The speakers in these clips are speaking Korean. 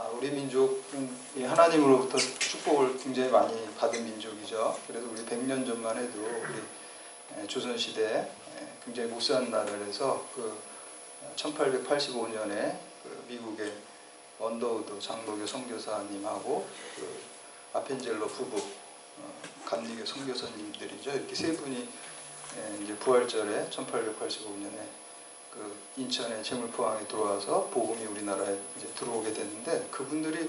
우리 민족은 이 하나님으로부터 축복을 굉장히 많이 받은 민족이죠. 그래서 우리 100년 전만 해도 우리 조선시대 굉장히 못 사는 나라에서 그 1885년에 그 미국의 언더우드 장로교 선교사님하고 그 아펜젤러 부부 감리교 선교사님들이죠. 이렇게 세 분이 이제 부활절에 1885년에 그 인천의 제물포항에 들어와서 복음이 우리나라에 이제 들어오게 됐는데, 그분들이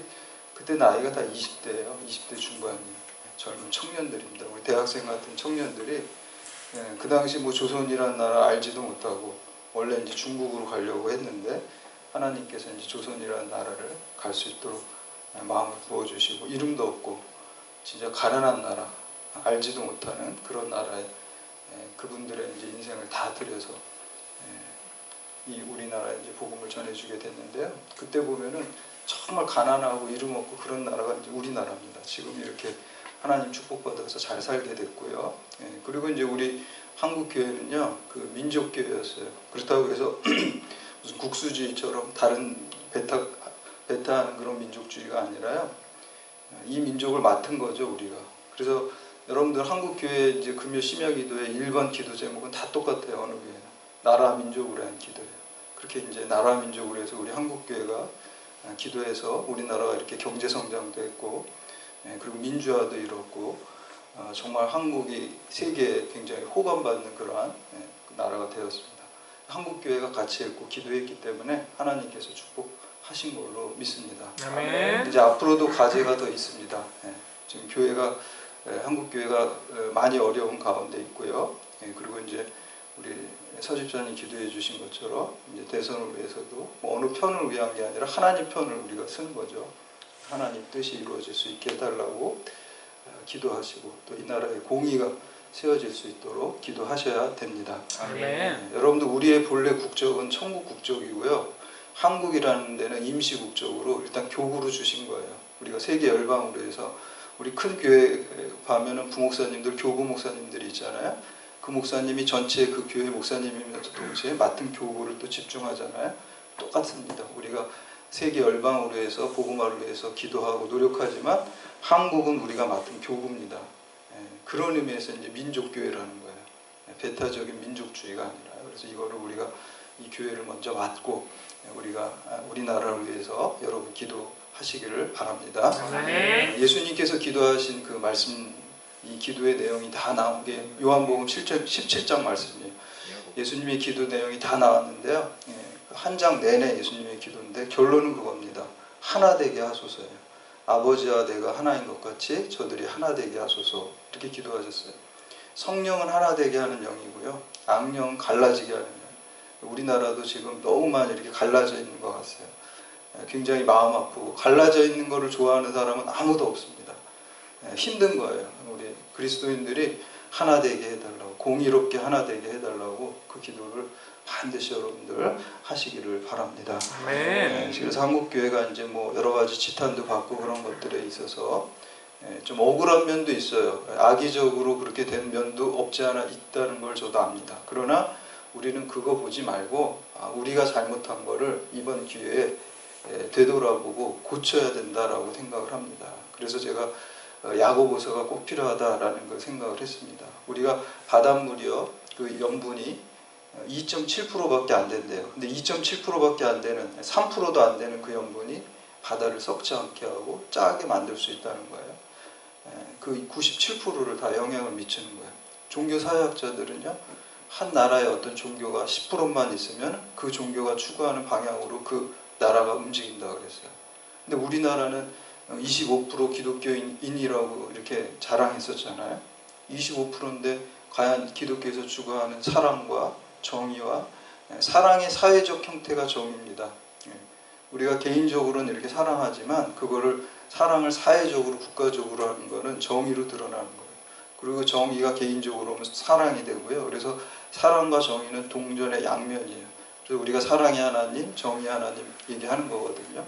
그때 나이가 다 20대예요. 20대 중반이 젊은 청년들입니다. 우리 대학생 같은 청년들이 그 당시 뭐 조선이라는 나라 알지도 못하고 원래 이제 중국으로 가려고 했는데 하나님께서 이제 조선이라는 나라를 갈 수 있도록 마음을 부어주시고, 이름도 없고 진짜 가난한 나라, 알지도 못하는 그런 나라에 그분들의 이제 인생을 다 들여서 이 우리나라에 이제 복음을 전해주게 됐는데요. 그때 보면은 정말 가난하고 이름 없고 그런 나라가 이제 우리나라입니다. 지금 이렇게 하나님 축복받아서 잘 살게 됐고요. 그리고 이제 우리 한국 교회는요, 그 민족교회였어요. 그렇다고 해서 무슨 국수주의처럼 다른 배타하는 그런 민족주의가 아니라요. 이 민족을 맡은 거죠, 우리가. 그래서 여러분들 한국 교회 이제 금요 심야기도의 일반 기도 제목은 다 똑같아요. 어느 교회나 나라 민족으로 한 기도예요. 그렇게 이제 나라 민족으로 해서 우리 한국 교회가 기도해서 우리나라가 이렇게 경제 성장도 했고, 그리고 민주화도 이뤘고, 정말 한국이 세계에 굉장히 호감받는 그러한 나라가 되었습니다. 한국 교회가 같이 했고 기도했기 때문에 하나님께서 축복하신 걸로 믿습니다. 아멘. 이제 앞으로도 과제가 더 있습니다. 지금 교회가 한국 교회가 많이 어려운 가운데 있고요. 그리고 이제 우리 서집사님 기도해 주신 것처럼 이제 대선을 위해서도 뭐 어느 편을 위한 게 아니라 하나님 편을 우리가 쓰는 거죠. 하나님 뜻이 이루어질 수 있게 해달라고 기도하시고, 또 이 나라의 공의가 세워질 수 있도록 기도하셔야 됩니다. 아멘. 여러분들, 우리의 본래 국적은 천국 국적이고요. 한국이라는 데는 임시 국적으로 일단 교구로 주신 거예요. 우리가 세계 열방으로 해서 우리 큰 교회 가면은 부목사님들, 교구 목사님들이 있잖아요. 그 목사님이 전체 그 교회 목사님이면서 동시에 맡은 교구를 또 집중하잖아요. 똑같습니다. 우리가 세계 열방으로 해서 복음화를 위해서 기도하고 노력하지만 한국은 우리가 맡은 교구입니다. 그런 의미에서 이제 민족교회라는 거예요. 배타적인 민족주의가 아니라. 그래서 이거를 우리가 이 교회를 먼저 맡고 우리가 우리나라를 위해서 여러분 기도하시기를 바랍니다. 네. 예수님께서 기도하신 그 말씀, 이 기도의 내용이 다 나온 게 요한복음 17장 말씀이에요. 예수님의 기도 내용이 다 나왔는데요. 한 장 내내 예수님의 기도인데 결론은 그겁니다. 하나 되게 하소서예요. 아버지와 내가 하나인 것 같이 저들이 하나 되게 하소서, 이렇게 기도하셨어요. 성령은 하나 되게 하는 영이고요. 악령은 갈라지게 하는 영. 우리나라도 지금 너무 많이 이렇게 갈라져 있는 것 같아요. 굉장히 마음 아프고, 갈라져 있는 것을 좋아하는 사람은 아무도 없습니다. 힘든 거예요. 우리 그리스도인들이 하나 되게 해달라고, 공의롭게 하나 되게 해달라고 그 기도를 반드시 여러분들 하시기를 바랍니다. 그래서 한국교회가 이제 뭐 여러 가지 지탄도 받고 그런 것들에 있어서 좀 억울한 면도 있어요. 악의적으로 그렇게 된 면도 없지 않아 있다는 걸 저도 압니다. 그러나 우리는 그거 보지 말고 우리가 잘못한 거를 이번 기회에 되돌아보고 고쳐야 된다라고 생각을 합니다. 그래서 제가 야고보서가 꼭 필요하다라는 걸 생각을 했습니다. 우리가 바닷물이요, 그 염분이 2.7%밖에 안 된대요. 근데 2.7%밖에 안 되는, 3%도 안 되는 그 염분이 바다를 썩지 않게 하고 짜게 만들 수 있다는 거예요. 그 97%를 다 영향을 미치는 거예요. 종교사회학자들은요, 한 나라의 어떤 종교가 10%만 있으면 그 종교가 추구하는 방향으로 그 나라가 움직인다고 그랬어요. 근데 우리나라는 25% 기독교인이라고 이렇게 자랑했었잖아요. 25%인데 과연 기독교에서 추구하는 사랑과 정의와, 사랑의 사회적 형태가 정의입니다. 우리가 개인적으로는 이렇게 사랑하지만 그거를, 사랑을 사회적으로 국가적으로 하는 거는 정의로 드러나는 거예요. 그리고 정의가 개인적으로 오면 사랑이 되고요. 그래서 사랑과 정의는 동전의 양면이에요. 그래서 우리가 사랑의 하나님, 정의 하나님 얘기하는 거거든요.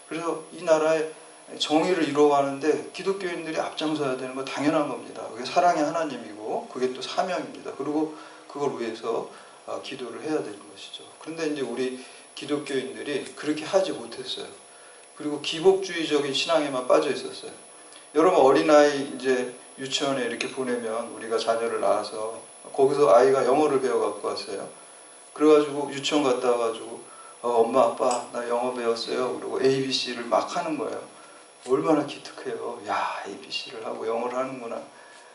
그래서 이 나라의 정의를 이루어가는데 기독교인들이 앞장서야 되는 거 당연한 겁니다. 그게 사랑의 하나님이고 그게 또 사명입니다. 그리고 그걸 위해서 기도를 해야 되는 것이죠. 그런데 이제 우리 기독교인들이 그렇게 하지 못했어요. 그리고 기복주의적인 신앙에만 빠져 있었어요. 여러분 어린아이 이제 유치원에 이렇게 보내면 우리가 자녀를 낳아서 거기서 아이가 영어를 배워 갖고 왔어요. 그래가지고 유치원 갔다 와가지고 엄마 아빠 나 영어 배웠어요. 그리고 ABC를 막 하는 거예요. 얼마나 기특해요. 야 ABC를 하고 영어를 하는구나.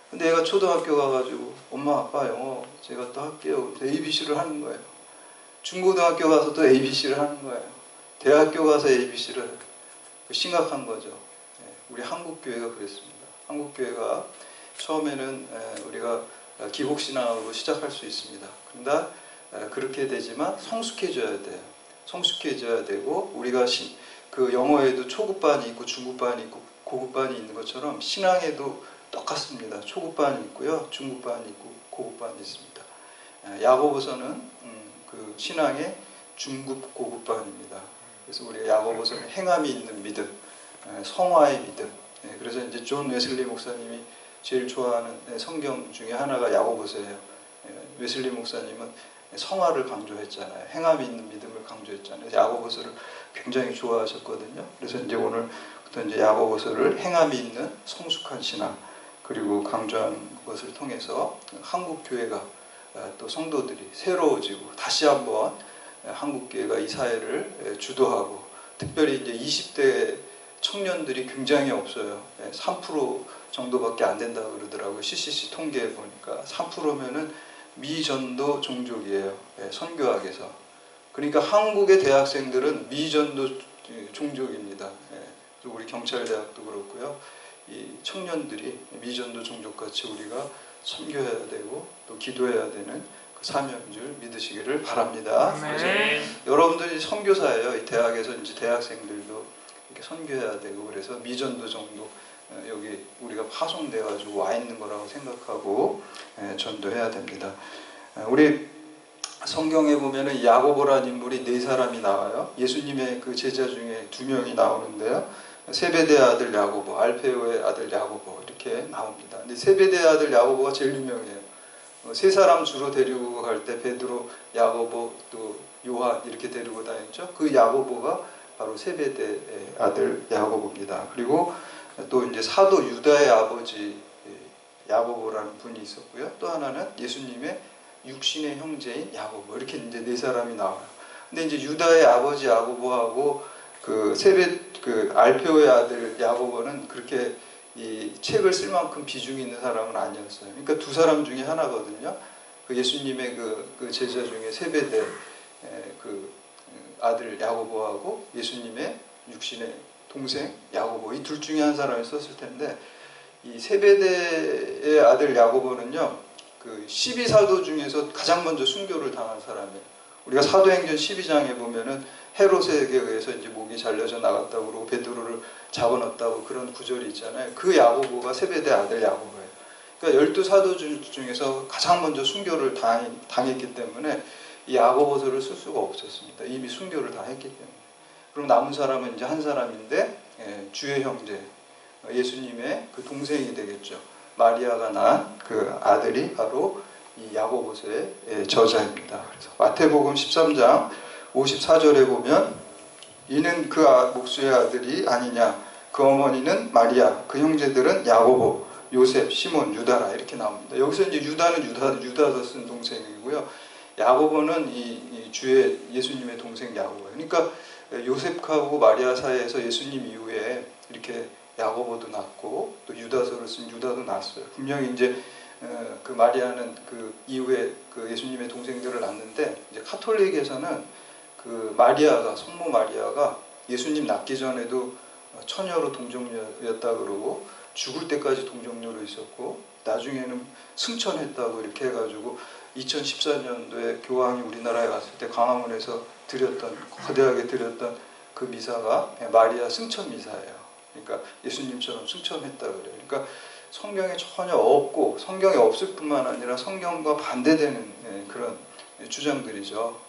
근데 얘가 초등학교 가가지고 엄마 아빠 영어 제가 또 할게요. ABC를 하는 거예요. 중고등학교 가서 또 ABC를 하는 거예요. 대학교 가서 ABC를 해요. 심각한 거죠. 우리 한국교회가 그랬습니다. 한국교회가 처음에는 우리가 기복신앙으로 시작할 수 있습니다. 그런데 그렇게 되지만 성숙해져야 돼요. 성숙해져야 되고 우리가 그 영어에도 초급반이 있고 중급반이 있고 고급반이 있는 것처럼 신앙에도 똑같습니다. 초급반이 있고요, 중급반이 있고 고급반이 있습니다. 야고보서는 그 신앙의 중급 고급반입니다. 그래서 우리가 야고보서는 행함이 있는 믿음, 성화의 믿음. 그래서 이제 존 웨슬리 목사님이 제일 좋아하는 성경 중에 하나가 야고보서예요. 웨슬리 목사님은 성화를 강조했잖아요. 행함이 있는 믿음을 강조했잖아요. 야고보서를 굉장히 좋아하셨거든요. 그래서 이제 오늘부터 이제 야고보서를 행함이 있는 성숙한 신앙 그리고 강조한 것을 통해서 한국 교회가 또 성도들이 새로워지고 다시 한번 한국 교회가 이 사회를 주도하고 특별히 이제 20대 청년들이 굉장히 없어요. 3% 정도밖에 안 된다고 그러더라고요. CCC 통계에 보니까 3%면은 미전도 종족이에요. 선교학에서. 그러니까 한국의 대학생들은 미전도 종족입니다. 우리 경찰대학도 그렇고요. 이 청년들이 미전도 종족같이 우리가 선교해야 되고 또 기도해야 되는 그 사명인 줄 믿으시기를 바랍니다. 그래서 여러분들이 선교사예요. 이 대학에서 이제 대학생들도 이렇게 선교해야 되고 그래서 미전도 종족 여기 우리가 파송돼 가지고 와 있는 거라고 생각하고 전도해야 됩니다. 우리 성경에 보면은 야고보라는 인물이 4사람이 나와요. 예수님의 그 제자 중에 2명이 나오는데요. 세베대 아들 야고보, 알페오의 아들 야고보 이렇게 나옵니다. 근데 세베대 아들 야고보가 제일 유명해요. 3사람 주로 데리고 갈 때 베드로, 야고보, 또 요한 이렇게 데리고 다녔죠. 그 야고보가 바로 세베대의 아들 야고보입니다. 그리고 또 이제 사도 유다의 아버지 야고보라는 분이 있었고요. 또 하나는 예수님의 육신의 형제인 야고보 이렇게 이제 4사람이 나와요. 근데 이제 유다의 아버지 야고보하고 그 알페오의 아들 야고보는 그렇게 이 책을 쓸 만큼 비중이 있는 사람은 아니었어요. 그러니까 2사람 중에 하나거든요. 그 예수님의 그 제자 중에 세베대 그 아들 야고보하고 예수님의 육신의 동생 야고보 이 둘 중에 한 사람이 썼을 텐데 이 세베대의 아들 야고보는요 그 12사도 중에서 가장 먼저 순교를 당한 사람이에요. 우리가 사도행전 12장에 보면은 헤롯에게 의해서 이제 목이 잘려져 나갔다고 그러고 베드로를 잡아넣었다고 그런 구절이 있잖아요. 그 야고보가 세베대 아들 야고보예요. 그러니까 12사도 중에서 가장 먼저 순교를 당했기 때문에 이 야고보서를 쓸 수가 없었습니다. 이미 순교를 다 했기 때문에. 그럼 남은 사람은 이제 한 사람인데 주의 형제 예수님의 그 동생이 되겠죠. 마리아가 낳은 그 아들이 바로 이 야고보서의 저자입니다. 그래서 마태복음 13장 54절에 보면 이는 그 목수의 아들이 아니냐 그 어머니는 마리아 그 형제들은 야고보 요셉 시몬 유다라 이렇게 나옵니다. 여기서 이제 유다는 유다서 쓴 동생이고요. 야고보는 이 주의 예수님의 동생 야고보예요. 그러니까 요셉하고 마리아 사이에서 예수님 이후에 이렇게 야고보도 낳고 또 유다서를 쓴 유다도 낳았어요. 분명히 이제 그 마리아는 그 이후에 그 예수님의 동생들을 낳는데 이제 카톨릭에서는 그 마리아가 성모 마리아가 예수님 낳기 전에도 처녀로 동정녀였다 그러고 죽을 때까지 동정녀로 있었고 나중에는 승천했다고 이렇게 해가지고 2014년도에 교황이 우리나라에 왔을 때 광화문에서 거대하게 드렸던 그 미사가 마리아 승천 미사예요. 그러니까 예수님처럼 승천했다 그래요. 그러니까 성경에 전혀 없고 성경에 없을 뿐만 아니라 성경과 반대되는 그런 주장들이죠.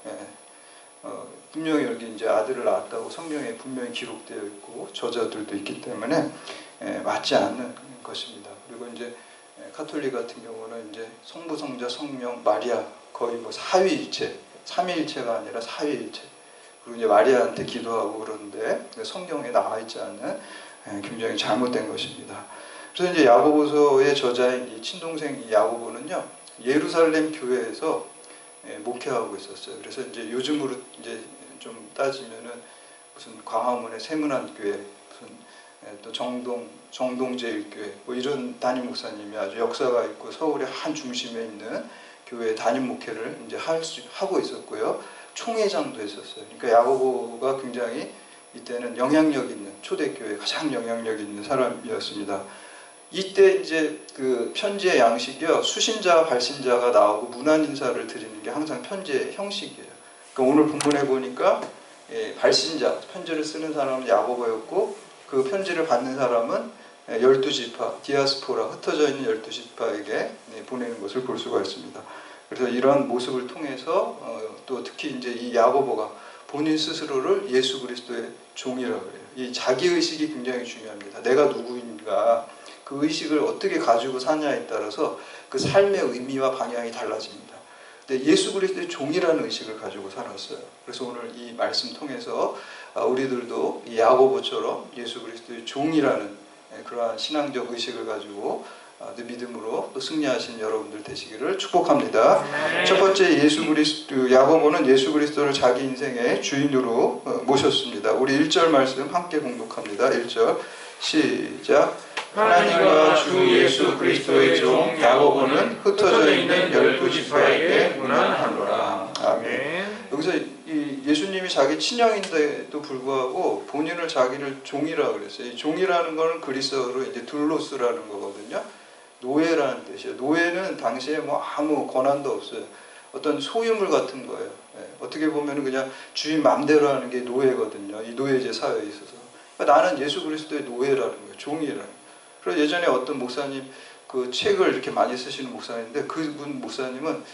분명히 여기 이제 아들을 낳았다고 성경에 분명히 기록되어 있고 저자들도 있기 때문에 맞지 않는 것입니다. 그리고 이제 카톨릭 같은 경우는 이제 성부, 성자, 성령, 마리아 거의 뭐 사위일체, 삼위일체가 아니라 사위일체 그리고 이제 마리아한테 기도하고 그러는데 성경에 나와 있지 않는 굉장히 잘못된 것입니다. 그래서 이제 야고보서의 저자인 이 친동생 야고보는요, 예루살렘 교회에서 목회하고 있었어요. 그래서 이제 요즘으로 이제 좀 따지면은 무슨 광화문의 세문안교회, 무슨 또 정동제일교회 뭐 이런 담임 목사님이 아주 역사가 있고 서울의 한 중심에 있는 교회 담임 목회를 이제 하고 있었고요. 총회장도 했었어요. 그러니까 야고보가 굉장히 이때는 영향력 있는 초대교회 가장 영향력 있는 사람이었습니다. 이때 이제 그 편지의 양식이요, 수신자, 발신자가 나오고 문안 인사를 드리는 게 항상 편지의 형식이에요. 그러니까 오늘 본문에 보니까 발신자, 편지를 쓰는 사람은 야고보였고 그 편지를 받는 사람은 12지파, 디아스포라, 흩어져 있는 12지파에게 보내는 것을 볼 수가 있습니다. 그래서 이런 모습을 통해서 또 특히 이제 이 야고보가 본인 스스로를 예수 그리스도의 종이라고 해요. 이 자기의식이 굉장히 중요합니다. 내가 누구인가, 그 의식을 어떻게 가지고 사냐에 따라서 그 삶의 의미와 방향이 달라집니다. 근데 예수 그리스도의 종이라는 의식을 가지고 살았어요. 그래서 오늘 이 말씀 통해서 우리들도 이 야고보처럼 예수 그리스도의 종이라는 그러한 신앙적 의식을 가지고 믿음으로 또 승리하신 여러분들 되시기를 축복합니다. 첫 번째, 야고보는 예수 그리스도를 자기 인생의 주인으로 모셨습니다. 우리 1절 말씀 함께 공독합니다. 1절 시작. 하나님과 주 예수 그리스도의 종 야고보는 흩어져 있는 12지파에게 문안하노라. 아멘. 여기서 이 예수님이 자기 친형인데도 불구하고 본인을 자기를 종이라고 그랬어요. 이 종이라는 거는 그리스어로 이제 둘로스라는 거거든요. 노예라는 뜻이에요. 노예는 당시에 뭐 아무 권한도 없어요. 어떤 소유물 같은 거예요. 어떻게 보면 그냥 주인 마음대로 하는 게 노예거든요. 이 노예제 사회에 있어서. 그러니까 나는 예수 그리스도의 노예라는 거예요. 종이라는 거예요. 그래서 예전에 어떤 목사님 그 책을 이렇게 많이 쓰시는 목사님인데 그분 목사님은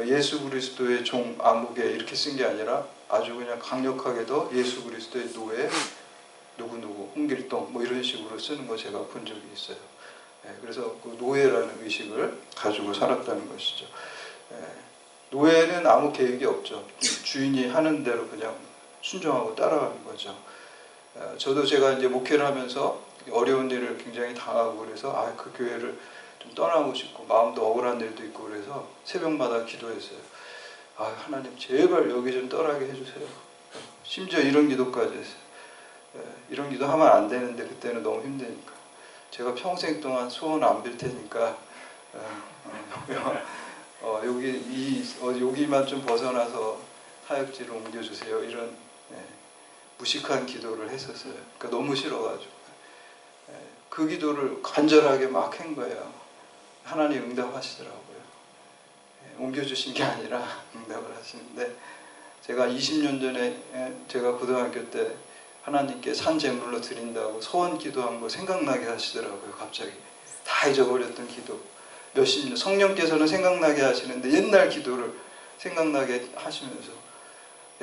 예수 그리스도의 종 아무개 이렇게 쓴 게 아니라 아주 그냥 강력하게도 예수 그리스도의 노예 누구누구 홍길동 뭐 이런 식으로 쓰는 거 제가 본 적이 있어요. 그래서 그 노예라는 의식을 가지고 살았다는 것이죠. 노예는 아무 계획이 없죠. 주인이 하는 대로 그냥 순종하고 따라가는 거죠. 저도 제가 이제 목회를 하면서 어려운 일을 굉장히 당하고 그래서 그 교회를 좀 떠나고 싶고 마음도 억울한 일도 있고 그래서 새벽마다 기도했어요. 하나님 제발 여기 좀 떠나게 해주세요. 심지어 이런 기도까지 했어요. 이런 기도 하면 안 되는데 그때는 너무 힘드니까 제가 평생 동안 소원 안 빌 테니까 여기만 좀 벗어나서 사역지를 옮겨주세요. 이런 무식한 기도를 했었어요. 그러니까 너무 싫어가지고 그 기도를 간절하게 막 한 거예요. 하나님 응답하시더라고요. 옮겨주신 게 아니라 응답을 하시는데 제가 20년 전에 제가 고등학교 때 하나님께 산 제물로 드린다고 소원 기도한 거 생각나게 하시더라고요. 갑자기 다 잊어버렸던 기도 몇십 년 성령께서는 생각나게 하시는데 옛날 기도를 생각나게 하시면서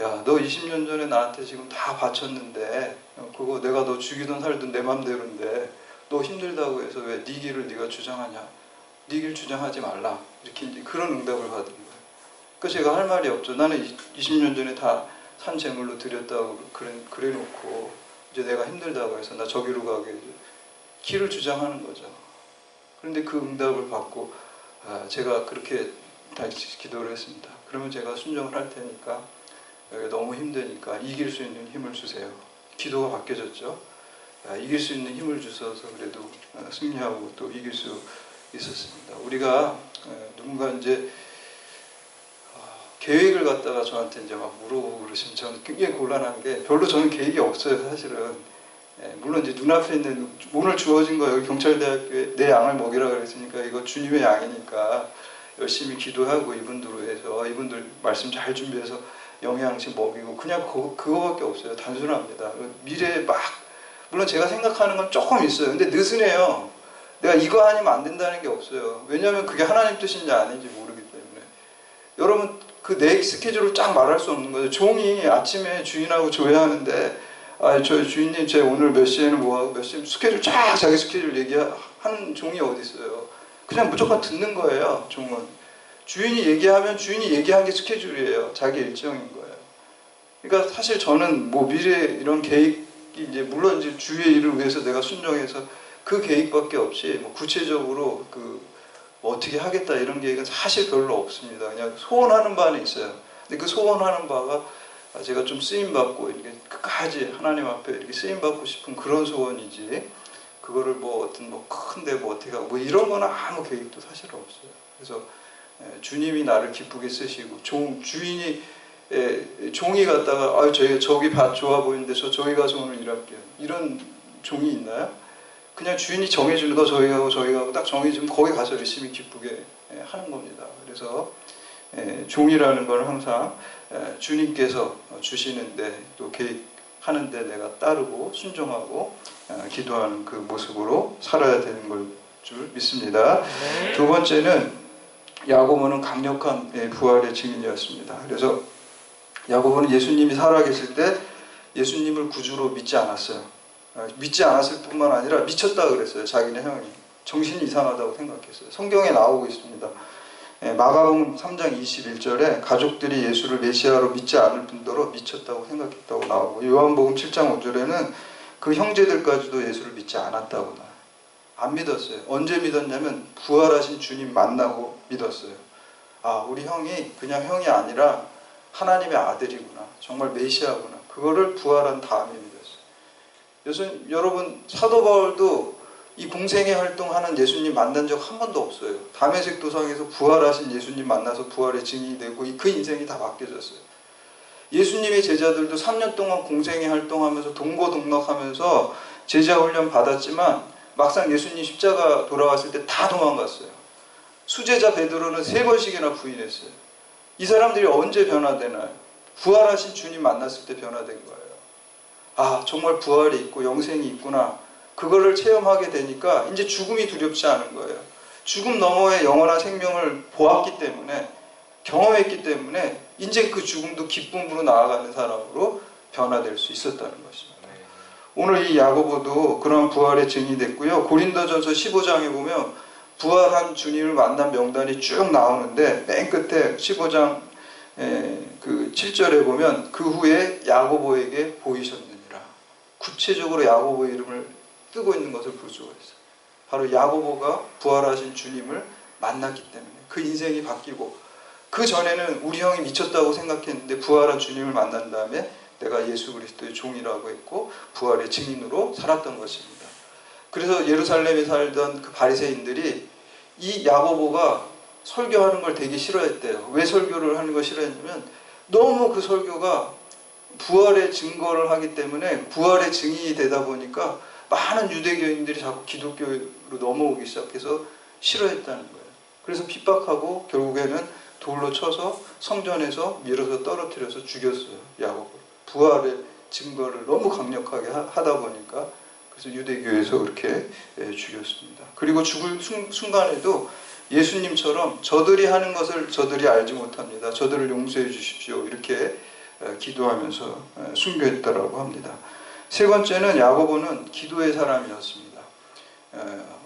야, 너 20년 전에 나한테 지금 다 바쳤는데 그거 내가 너 죽이든 살든 내 맘대로인데 너 힘들다고 해서 왜 네 길을 네가 주장하냐? 네 길 주장하지 말라. 이렇게 이제 그런 응답을 받은 거예요. 그러니까 제가 할 말이 없죠. 나는 20년 전에 다 산 제물로 드렸다고 그래 놓고 이제 내가 힘들다고 해서 나 저기로 가게 길을 주장하는 거죠. 그런데 그 응답을 받고 제가 그렇게 다시 기도를 했습니다. 그러면 제가 순종을 할 테니까 너무 힘드니까 이길 수 있는 힘을 주세요. 기도가 바뀌어졌죠. 이길 수 있는 힘을 주셔서 그래도 승리하고 또 이길 수 있었습니다. 우리가 누군가 이제 계획을 갖다가 저한테 이제 막 물어보고 그러시면 저는 굉장히 곤란한 게 별로 저는 계획이 없어요, 사실은. 물론 이제 눈앞에 있는 오늘 주어진 거 여기 경찰대학교에 내 양을 먹이라 그랬으니까 이거 주님의 양이니까 열심히 기도하고 이분들로 해서 이분들 말씀 잘 준비해서 영양식 먹이고 그냥 그거밖에 없어요. 단순합니다. 미래에 막 물론 제가 생각하는 건 조금 있어요. 근데 느슨해요. 내가 이거 아니면 안 된다는 게 없어요. 왜냐하면 그게 하나님 뜻인지 아닌지 모르기 때문에. 여러분 그 내 스케줄을 쫙 말할 수 없는 거죠. 종이 아침에 주인하고 조회하는데 저 주인님 제 오늘 몇 시에는 뭐하고 몇 시에 스케줄 쫙 자기 스케줄 얘기하는 종이 어디 있어요. 그냥 무조건 듣는 거예요. 종은. 주인이 얘기하면 주인이 얘기한 게 스케줄이에요. 자기 일정인 거예요. 그러니까 사실 저는 뭐 미래 이런 계획이 이제 물론 이제 주의 일을 위해서 내가 순종해서 그 계획밖에 없이 뭐 구체적으로 뭐 어떻게 하겠다 이런 계획은 사실 별로 없습니다. 그냥 소원하는 바는 있어요. 근데 그 소원하는 바가 제가 좀 쓰임 받고 이렇게 끝까지 하나님 앞에 이렇게 쓰임 받고 싶은 그런 소원이지. 그거를 뭐 어떤 뭐 큰데 뭐 어떻게 하고 뭐 이런 거는 아무 계획도 사실 없어요. 그래서 주님이 나를 기쁘게 쓰시고 주인이 종이 갔다가 저기 밭 좋아 보이는데 저기 가서 오늘 일할게요. 이런 종이 있나요? 그냥 주인이 정해주는 너 저기 가고 딱 정해주면 거기 가서 열심히 기쁘게 하는 겁니다. 그래서 종이라는 걸 항상 주님께서 주시는데 또 계획하는데 내가 따르고 순종하고 기도하는 그 모습으로 살아야 되는 걸 줄 믿습니다. 두 번째는 야고보는 강력한 부활의 증인이었습니다. 그래서 야고보는 예수님이 살아계실 때 예수님을 구주로 믿지 않았어요. 믿지 않았을 뿐만 아니라 미쳤다 그랬어요. 자기네 형이. 정신이 이상하다고 생각했어요. 성경에 나오고 있습니다. 마가복음 3장 21절에 가족들이 예수를 메시아로 믿지 않을 뿐더러 미쳤다고 생각했다고 나오고, 요한복음 7장 5절에는 그 형제들까지도 예수를 믿지 않았다고 나와요. 안 믿었어요. 언제 믿었냐면 부활하신 주님 만나고 믿었어요. 아, 우리 형이 그냥 형이 아니라 하나님의 아들이구나. 정말 메시아구나. 그거를 부활한 다음에 믿었어요. 여러분 사도 바울도 이 공생애 활동하는 예수님 만난 적 한 번도 없어요. 다메섹 도상에서 부활하신 예수님 만나서 부활의 증인이 되고 그 인생이 다 바뀌어졌어요. 예수님의 제자들도 3년 동안 공생애 활동하면서 동고동락하면서 제자 훈련 받았지만 막상 예수님 십자가 돌아왔을 때 다 도망갔어요. 수제자 베드로는 3번씩이나 부인했어요. 이 사람들이 언제 변화되나요? 부활하신 주님 만났을 때 변화된 거예요. 아, 정말 부활이 있고 영생이 있구나. 그거를 체험하게 되니까 이제 죽음이 두렵지 않은 거예요. 죽음 너머의 영원한 생명을 보았기 때문에, 경험했기 때문에 이제 그 죽음도 기쁨으로 나아가는 사람으로 변화될 수 있었다는 것입니다. 오늘 이 야고보도 그런 부활의 증인이 됐고요. 고린도전서 15장에 보면 부활한 주님을 만난 명단이 쭉 나오는데 맨 끝에 15장 그 7절에 보면 그 후에 야고보에게 보이셨느니라. 구체적으로 야고보의 이름을 뜨고 있는 것을 볼 수가 있어요. 바로 야고보가 부활하신 주님을 만났기 때문에 그 인생이 바뀌고, 그 전에는 우리 형이 미쳤다고 생각했는데 부활한 주님을 만난 다음에 내가 예수 그리스도의 종이라고 했고 부활의 증인으로 살았던 것입니다. 그래서 예루살렘에 살던 그 바리새인들이 이 야고보가 설교하는 걸 되게 싫어했대요. 왜 설교를 하는 걸 싫어했냐면 너무 그 설교가 부활의 증거를 하기 때문에 부활의 증인이 되다 보니까 많은 유대교인들이 자꾸 기독교로 넘어오기 시작해서 싫어했다는 거예요. 그래서 핍박하고 결국에는 돌로 쳐서 성전에서 밀어서 떨어뜨려서 죽였어요. 야고보를. 부활의 증거를 너무 강력하게 하다 보니까 그래서 유대교에서 그렇게 죽였습니다. 그리고 죽을 순간에도 예수님처럼 저들이 하는 것을 저들이 알지 못합니다. 저들을 용서해 주십시오. 이렇게 기도하면서 순교했다라고 합니다. 세 번째는 야고보는 기도의 사람이었습니다.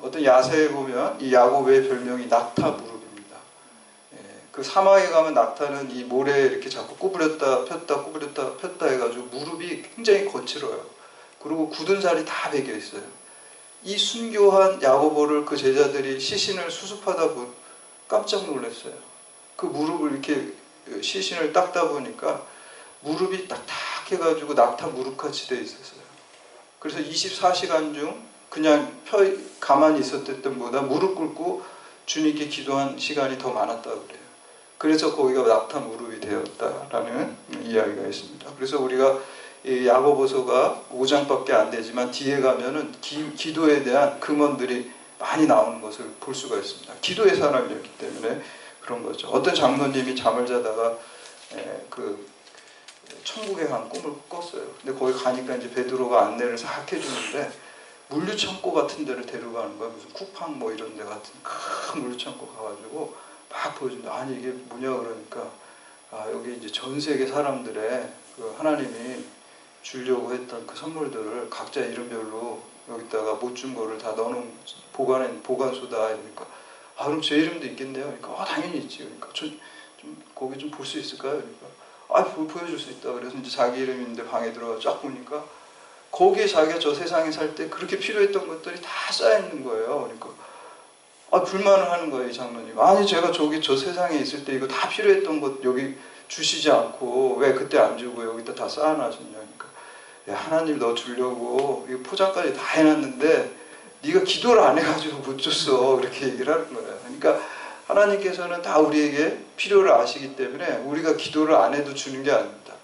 어떤 야세에 보면 이 야고보의 별명이 낙타 무릎입니다. 그 사막에 가면 낙타는 이 모래에 이렇게 자꾸 구부렸다 폈다 구부렸다 폈다 해가지고 무릎이 굉장히 거칠어요. 그리고 굳은 살이 다 배겨 있어요. 이 순교한 야고보를 그 제자들이 시신을 수습하다 보니 깜짝 놀랐어요. 그 무릎을 이렇게 시신을 닦다 보니까 무릎이 딱딱해가지고 낙타 무릎같이 돼 있었어요. 그래서 24시간 중 그냥 가만히 있었던 때보다 무릎 꿇고 주님께 기도한 시간이 더 많았다고 그래요. 그래서 거기가 낙타 무릎이 되었다라는 이야기가 있습니다. 그래서 우리가 이 야고보서가 5장밖에 안 되지만 뒤에 가면은 기도에 대한 금원들이 많이 나오는 것을 볼 수가 있습니다. 기도의 사람이었기 때문에 그런 거죠. 어떤 장로님이 잠을 자다가 그 천국에 간 꿈을 꿨어요. 근데 거기 가니까 이제 베드로가 안내를 싹 해주는데 물류창고 같은 데를 데려가는 거야. 무슨 쿠팡 뭐 이런 데 같은 큰 물류창고 가가지고 막 보여준다. 아니 이게 뭐냐 그러니까 여기 이제 전 세계 사람들의 그 하나님이 주려고 했던 그 선물들을 각자 이름별로 여기다가 못 준 거를 다 넣어놓은 보관소다. 그러니까 그럼 제 이름도 있겠네요. 그러니까 당연히 있지. 그러니까 좀 거기 좀 볼 수 있을까요? 그러니까 보여줄 수 있다. 그래서 이제 자기 이름이 있는데 방에 들어가 쫙 보니까 거기에 자기가 저 세상에 살 때 그렇게 필요했던 것들이 다 쌓여 있는 거예요. 그러니까 불만을 하는 거예요, 이 장로님. 아니 제가 저 세상에 있을 때 이거 다 필요했던 것 여기 주시지 않고 왜 그때 안 주고 여기다 다 쌓아놔줬냐. 그러니까 야, 하나님 너 주려고 이거 포장까지 다 해놨는데 네가 기도를 안 해가지고 못 줬어. 그렇게 얘기를 하는 거예요. 그러니까 하나님께서는 다 우리에게 필요를 아시기 때문에 우리가 기도를 안 해도 주는 게 아닙니다.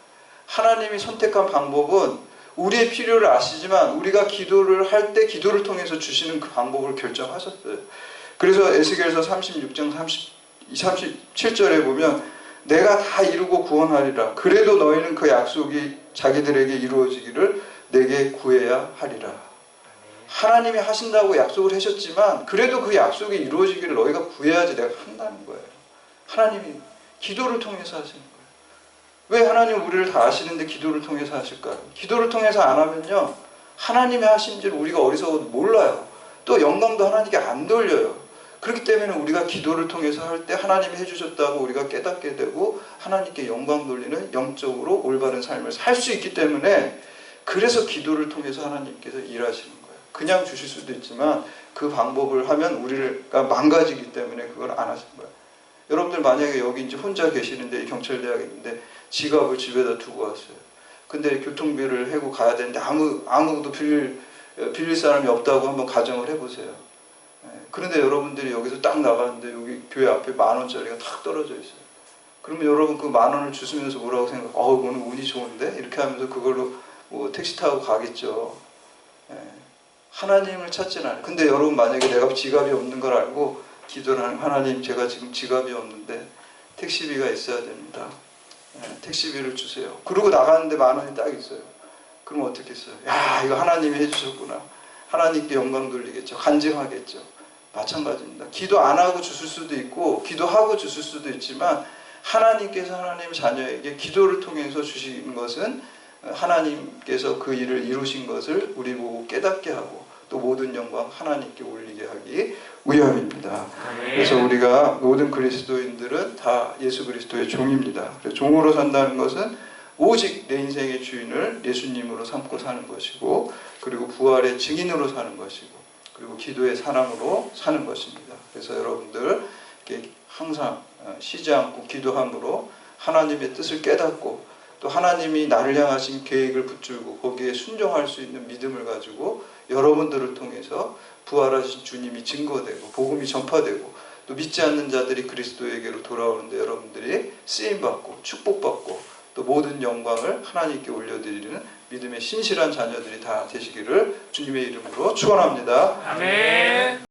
하나님이 선택한 방법은 우리의 필요를 아시지만 우리가 기도를 할 때 기도를 통해서 주시는 그 방법을 결정하셨어요. 그래서 에스겔서 36장 37절에 보면 내가 다 이루고 구원하리라. 그래도 너희는 그 약속이 자기들에게 이루어지기를 내게 구해야 하리라. 하나님이 하신다고 약속을 하셨지만 그래도 그 약속이 이루어지기를 너희가 구해야지 내가 한다는 거예요. 하나님이 기도를 통해서 하시는 거예요. 왜 하나님 우리를 다 아시는데 기도를 통해서 하실까요? 기도를 통해서 안 하면요, 하나님이 하신지를 우리가 어리석어도 몰라요. 또 영광도 하나님께 안 돌려요. 그렇기 때문에 우리가 기도를 통해서 할 때 하나님이 해주셨다고 우리가 깨닫게 되고 하나님께 영광 돌리는 영적으로 올바른 삶을 살 수 있기 때문에, 그래서 기도를 통해서 하나님께서 일하시는 거예요. 그냥 주실 수도 있지만 그 방법을 하면 우리가 망가지기 때문에 그걸 안 하신 거예요. 여러분들 만약에 여기 이제 혼자 계시는데 경찰대학에 있는데 지갑을 집에다 두고 왔어요. 근데 교통비를 해고 가야 되는데 아무도 빌릴 사람이 없다고 한번 가정을 해보세요. 그런데 여러분들이 여기서 딱 나가는데 여기 교회 앞에 10,000원짜리가 탁 떨어져 있어요. 그러면 여러분 그 10,000원을 주시면서 뭐라고 생각해요? 오늘 운이 좋은데? 이렇게 하면서 그걸로 뭐 택시 타고 가겠죠. 하나님을 찾지는 않아요. 근데 여러분 만약에 내가 지갑이 없는 걸 알고 기도를 하는, 하나님 제가 지금 지갑이 없는데 택시비가 있어야 됩니다. 택시비를 주세요. 그러고 나가는데 10,000원이 딱 있어요. 그럼 어떻게 했어요? 야, 이거 하나님이 해주셨구나. 하나님께 영광 돌리겠죠. 간증하겠죠. 마찬가지입니다. 기도 안 하고 주실 수도 있고 기도하고 주실 수도 있지만 하나님께서 하나님 자녀에게 기도를 통해서 주시는 것은 하나님께서 그 일을 이루신 것을 우리 보고 깨닫게 하고 또 모든 영광 하나님께 올리게 하기 위함입니다. 그래서 우리가 모든 그리스도인들은 다 예수 그리스도의 종입니다. 종으로 산다는 것은 오직 내 인생의 주인을 예수님으로 삼고 사는 것이고, 그리고 부활의 증인으로 사는 것이고, 그리고 기도의 사람으로 사는 것입니다. 그래서 여러분들 항상 쉬지 않고 기도함으로 하나님의 뜻을 깨닫고 또 하나님이 나를 향하신 계획을 붙들고 거기에 순종할 수 있는 믿음을 가지고 여러분들을 통해서 부활하신 주님이 증거되고 복음이 전파되고 또 믿지 않는 자들이 그리스도에게로 돌아오는데 여러분들이 쓰임받고 축복받고 또 모든 영광을 하나님께 올려드리는 믿음의 신실한 자녀들이 다 되시기를 주님의 이름으로 축원합니다. 아멘.